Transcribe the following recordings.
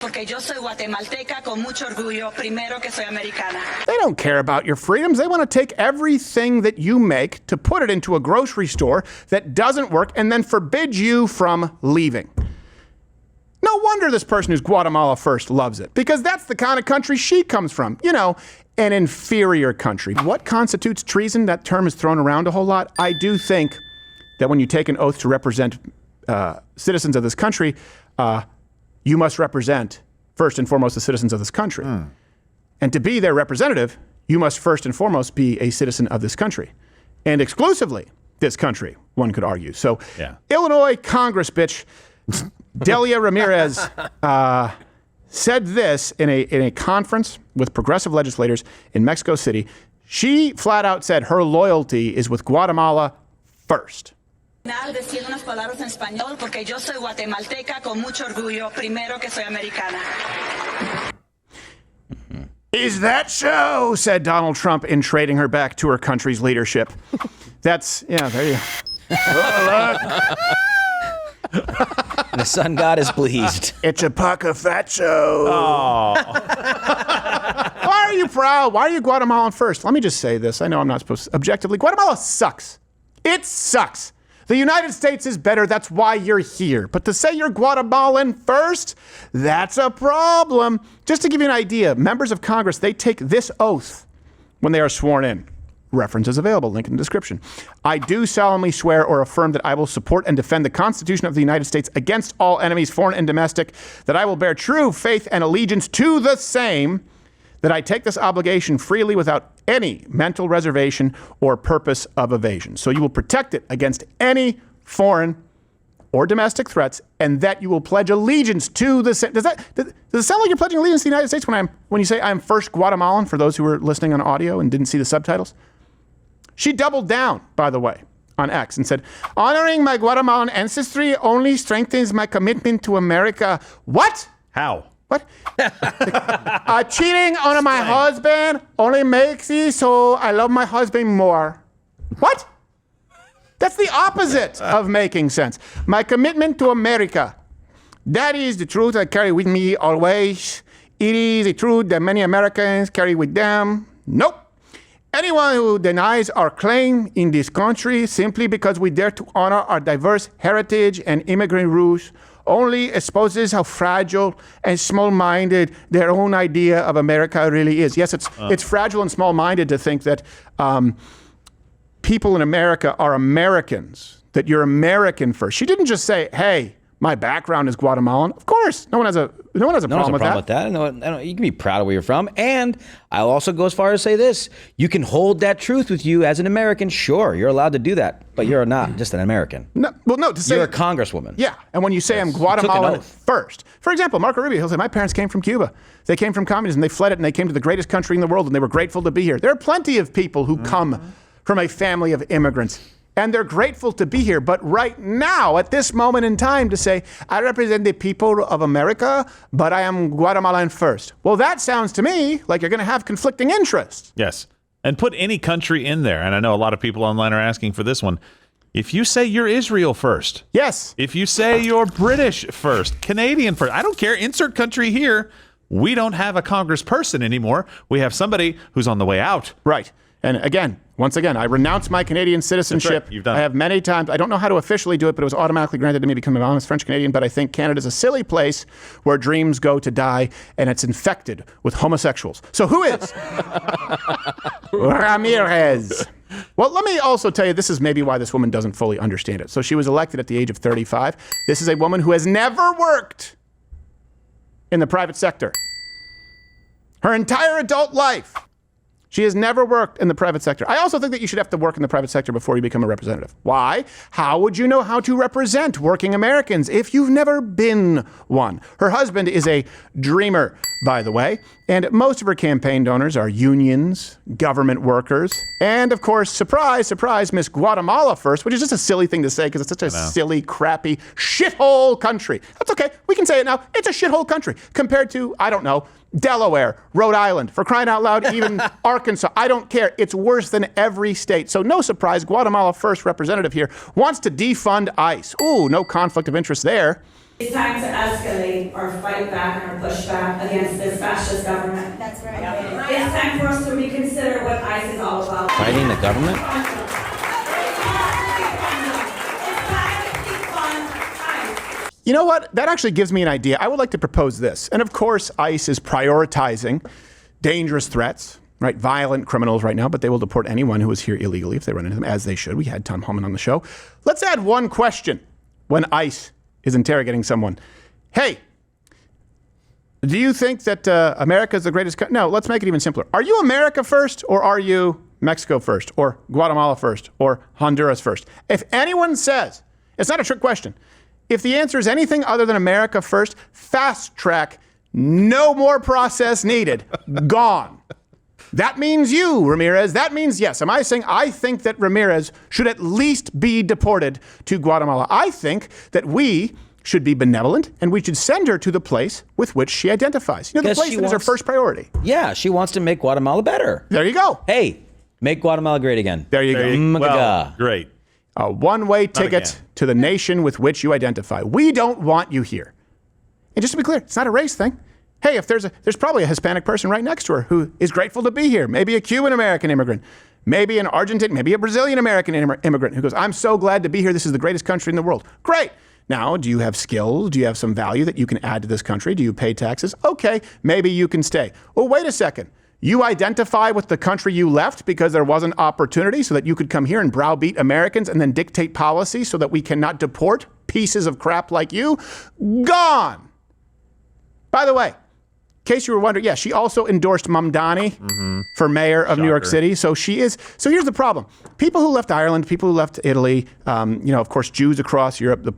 Porque yo soy guatemalteca con mucho orgullo, primero que soy americana. They don't care about your freedoms. They want to take everything that you make to put it into a grocery store that doesn't work and then forbid you from leaving. No wonder this person who's Guatemala first loves it, because that's the kind of country she comes from. You know, an inferior country. What constitutes treason? That term is thrown around a whole lot. I do think that when you take an oath to represent citizens of this country, you must represent, first and foremost, the citizens of this country. And to be their representative, you must first and foremost be a citizen of this country. And exclusively this country, one could argue. So, Illinois Congresswoman Delia Ramirez said this in a conference with progressive legislators in Mexico City. She flat out said her loyalty is with Guatemala first. Decir unas palabras en español porque yo soy guatemalteca con mucho orgullo, primero que soy americana. Is that so? Said Donald Trump in trading her back to her country's leadership. That's, there you go. The sun god is pleased. It's a pacafacho. Oh. Why are you proud? Why are you Guatemalan first? Let me just say this. I know I'm not supposed to. Objectively, Guatemala sucks. It sucks. The United States is better. That's why you're here. But to say you're Guatemalan first, that's a problem. Just to give you an idea, members of Congress, they take this oath when they are sworn in. References available, link in the description. I do solemnly swear or affirm that I will support and defend the Constitution of the United States against all enemies, foreign and domestic, that I will bear true faith and allegiance to the same, that I take this obligation freely without any mental reservation or purpose of evasion. So you will protect it against any foreign or domestic threats, and that you will pledge allegiance to the same. Does it sound like you're pledging allegiance to the United States when you say I'm first Guatemalan, for those who were listening on audio and didn't see the subtitles? She doubled down, by the way, on X and said, honoring my Guatemalan ancestry only strengthens my commitment to America. What? How? What? Cheating on my husband only makes it so I love my husband more. What? That's the opposite of making sense. My commitment to America. That is the truth I carry with me always. It is a truth that many Americans carry with them. Nope. Anyone who denies our claim in this country simply because we dare to honor our diverse heritage and immigrant roots only exposes how fragile and small-minded their own idea of America really is. Yes, it's fragile and small-minded to think that people in America are Americans, that you're American first. She didn't just say, hey, my background is Guatemalan. Of course, no one has a problem with that. No, you can be proud of where you're from. And I'll also go as far as say this. You can hold that truth with you as an American. Sure, you're allowed to do that. But you're not just an American. No, to say... You're a congresswoman. Yeah, and when you say I'm Guatemalan first. For example, Marco Rubio, he'll say, my parents came from Cuba. They came from communism. They fled it, and they came to the greatest country in the world, and they were grateful to be here. There are plenty of people who come from a family of immigrants, and they're grateful to be here. But right now, at this moment in time, to say, I represent the people of America, but I am Guatemalan first. Well, that sounds to me like you're going to have conflicting interests. Yes. And put any country in there. And I know a lot of people online are asking for this one. If you say you're Israel first. Yes. If you say you're British first, Canadian first. I don't care. Insert country here. We don't have a congressperson anymore. We have somebody who's on the way out. Right. And once again, I renounce my Canadian citizenship. That's right. You've done I have many times. I don't know how to officially do it, but it was automatically granted to me because I'm an honest French Canadian. But I think Canada's a silly place where dreams go to die, and it's infected with homosexuals. So who is Ramirez? Well, let me also tell you, this is maybe why this woman doesn't fully understand it. So she was elected at the age of 35. This is a woman who has never worked in the private sector. Her entire adult life. She has never worked in the private sector. I also think that you should have to work in the private sector before you become a representative. Why? How would you know how to represent working Americans if you've never been one? Her husband is a dreamer, by the way, and most of her campaign donors are unions, government workers, and of course, surprise, surprise, Miss Guatemala first, which is just a silly thing to say because it's such a silly, crappy, shithole country. That's okay. We can say it now. It's a shithole country compared to, I don't know, Delaware, Rhode Island, for crying out loud, even Arkansas. I don't care. It's worse than every state. So no surprise, Guatemala first representative here wants to defund ICE. Ooh, no conflict of interest there. It's time to escalate or fight back or push back against this fascist government. That's right. It's time for us to reconsider what ICE is all about. Fighting the government? You know what? That actually gives me an idea. I would like to propose this. And of course, ICE is prioritizing dangerous threats, right? Violent criminals right now, but they will deport anyone who is here illegally if they run into them, as they should. We had Tom Homan on the show. Let's add one question when ICE is interrogating someone. Hey, do you think that America is the greatest country? No, let's make it even simpler. Are you America first, or are you Mexico first, or Guatemala first, or Honduras first? If anyone says, it's not a trick question, if the answer is anything other than America first, fast track, no more process needed, gone. That means you, Ramirez. That means yes. Am I saying I think that Ramirez should at least be deported to Guatemala? I think that we should be benevolent and we should send her to the place with which she identifies. You know, the place that is her first priority. Yeah, she wants to make Guatemala better. There you go. Hey, make Guatemala great again. There you go. Well, great. A one-way ticket to the nation with which you identify. We don't want you here. And just to be clear, it's not a race thing. Hey, if there's probably a Hispanic person right next to her who is grateful to be here. Maybe a Cuban-American immigrant. Maybe an Argentine, maybe a Brazilian-American immigrant who goes, I'm so glad to be here. This is the greatest country in the world. Great. Now, do you have skills? Do you have some value that you can add to this country? Do you pay taxes? Okay, maybe you can stay. Well, wait a second. You identify with the country you left because there wasn't opportunity so that you could come here and browbeat Americans and then dictate policy so that we cannot deport pieces of crap like you? Gone. By the way, in case you were wondering, yeah, she also endorsed Mamdani for mayor of New York City. So she is. So here's the problem. People who left Ireland, people who left Italy, of course, Jews across Europe, the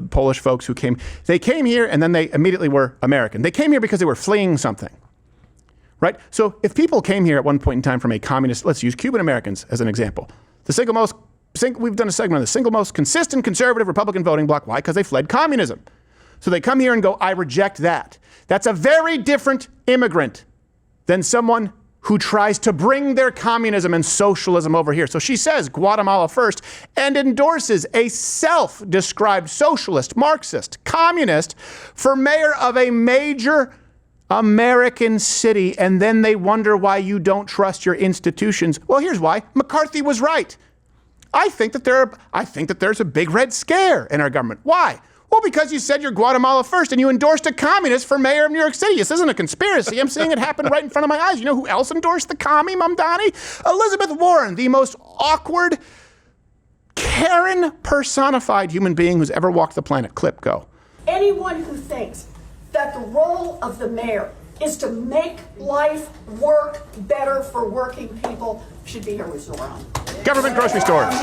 Polish folks who came, they came here and then they immediately were American. They came here because they were fleeing something. Right? So if people came here at one point in time from a communist, let's use Cuban Americans as an example. We've done a segment on the single most consistent conservative Republican voting bloc. Why? Because they fled communism. So they come here and go, I reject that. That's a very different immigrant than someone who tries to bring their communism and socialism over here. So she says Guatemala first and endorses a self-described socialist, Marxist, communist for mayor of a major American city, and then they wonder why you don't trust your institutions. Well, here's why. McCarthy was right. I think that there's a big red scare in our government. Why? Well, because you said you're Guatemala first and you endorsed a communist for mayor of New York City. This isn't a conspiracy. I'm seeing it happen right in front of my eyes. You know who else endorsed the commie, Mamdani? Elizabeth Warren, the most awkward, Karen personified human being who's ever walked the planet. Clip, go. Anyone who thinks that the role of the mayor is to make life work better for working people should be here with Zoran. Government grocery stores.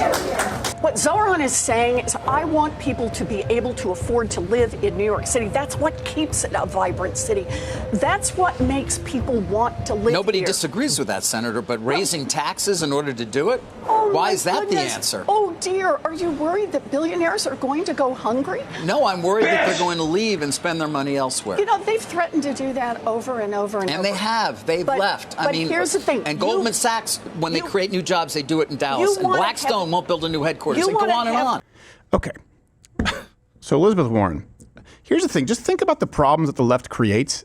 What Zoran is saying is I want people to be able to afford to live in New York City. That's what keeps it a vibrant city. That's what makes people want to live Nobody here. disagrees with that, Senator, but raising taxes in order to do it? Why is that the answer? Oh, dear. Are you worried that billionaires are going to go hungry? No, I'm worried that they're going to leave and spend their money elsewhere. You know, they've threatened to do that over and over and over. And they have. They've left. But here's the thing. And Goldman Sachs, when they create new jobs, they do it in Dallas. And Blackstone won't build a new headquarters. And go on and on. Okay. So Elizabeth Warren, here's the thing. Just think about the problems that the left creates,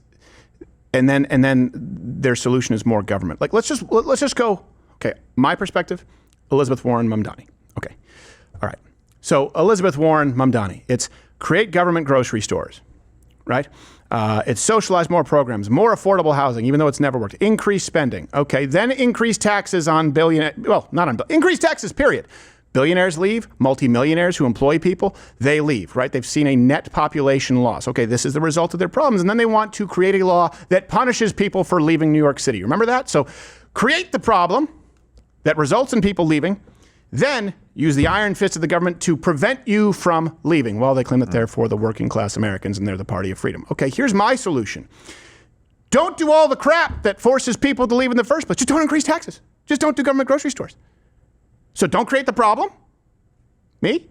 and then their solution is more government. Like let's just go. Okay, my perspective, Elizabeth Warren, Mamdani. Okay, all right. So Elizabeth Warren, Mamdani. It's create government grocery stores, right? It's socialize more programs, more affordable housing, even though it's never worked. Increase spending. Okay, then increase taxes on increase taxes, period. Billionaires leave, multimillionaires who employ people, they leave, right? They've seen a net population loss. Okay, this is the result of their problems. And then they want to create a law that punishes people for leaving New York City. Remember that? So create the problem that results in people leaving, then use the iron fist of the government to prevent you from leaving. Well, they claim that they're for the working class Americans and they're the party of freedom. Okay, here's my solution. Don't do all the crap that forces people to leave in the first place. Just don't increase taxes. Just don't do government grocery stores. So don't create the problem. Me?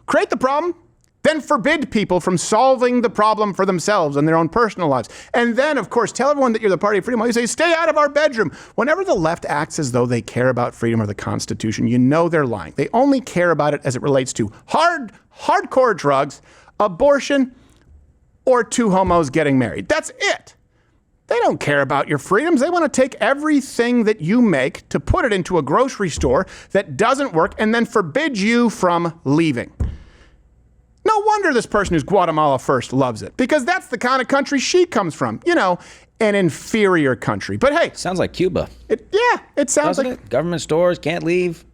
Create the problem, then forbid people from solving the problem for themselves and their own personal lives. And then, of course, tell everyone that you're the party of freedom. You say, stay out of our bedroom. Whenever the left acts as though they care about freedom or the Constitution, you know they're lying. They only care about it as it relates to hardcore drugs, abortion, or two homos getting married. That's it. They don't care about your freedoms. They want to take everything that you make to put it into a grocery store that doesn't work and then forbid you from leaving. No wonder this person who's Guatemala first loves it, because that's the kind of country she comes from. You know, an inferior country. But hey. Sounds like Cuba. It sounds Doesn't like it? Government stores, can't leave.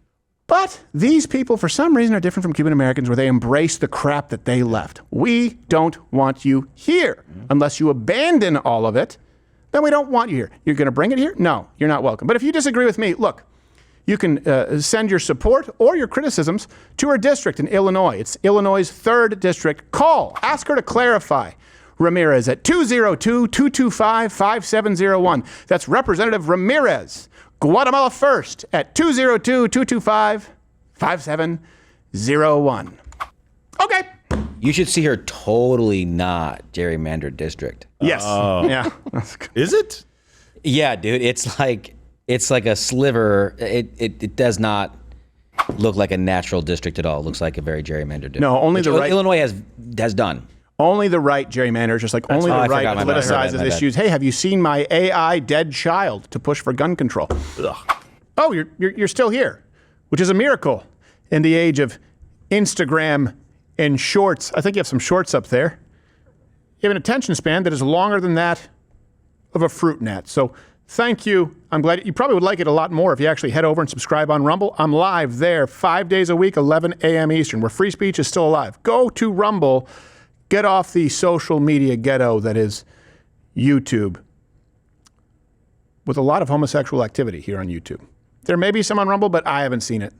But these people, for some reason, are different from Cuban Americans, where they embrace the crap that they left. We don't want you here. Unless you abandon all of it, then we don't want you here. You're going to bring it here? No, you're not welcome. But if you disagree with me, look, you can send your support or your criticisms to her district in Illinois. It's Illinois' 3rd District. Call. Ask her to clarify. Ramirez at 202-225-5701. That's Representative Ramirez. Guatemala First at 202-225-5701. Okay. You should see her totally not gerrymandered district. Yes. Yeah. Is it? Yeah, dude. It's like a sliver. It does not look like a natural district at all. It looks like a very gerrymandered district. No, only the right. Illinois has done. Only the right gerrymanders, just like only the right politicizes issues. Hey, have you seen my AI dead child to push for gun control? Ugh. Oh, you're still here, which is a miracle in the age of Instagram and shorts. I think you have some shorts up there. You have an attention span that is longer than that of a fruit gnat. So thank you. I'm glad you probably would like it a lot more if you actually head over and subscribe on Rumble. I'm live there 5 days a week, 11 a.m. Eastern, where free speech is still alive. Go to Rumble. Get off the social media ghetto that is YouTube, with a lot of homosexual activity here on YouTube. There may be some on Rumble, but I haven't seen it.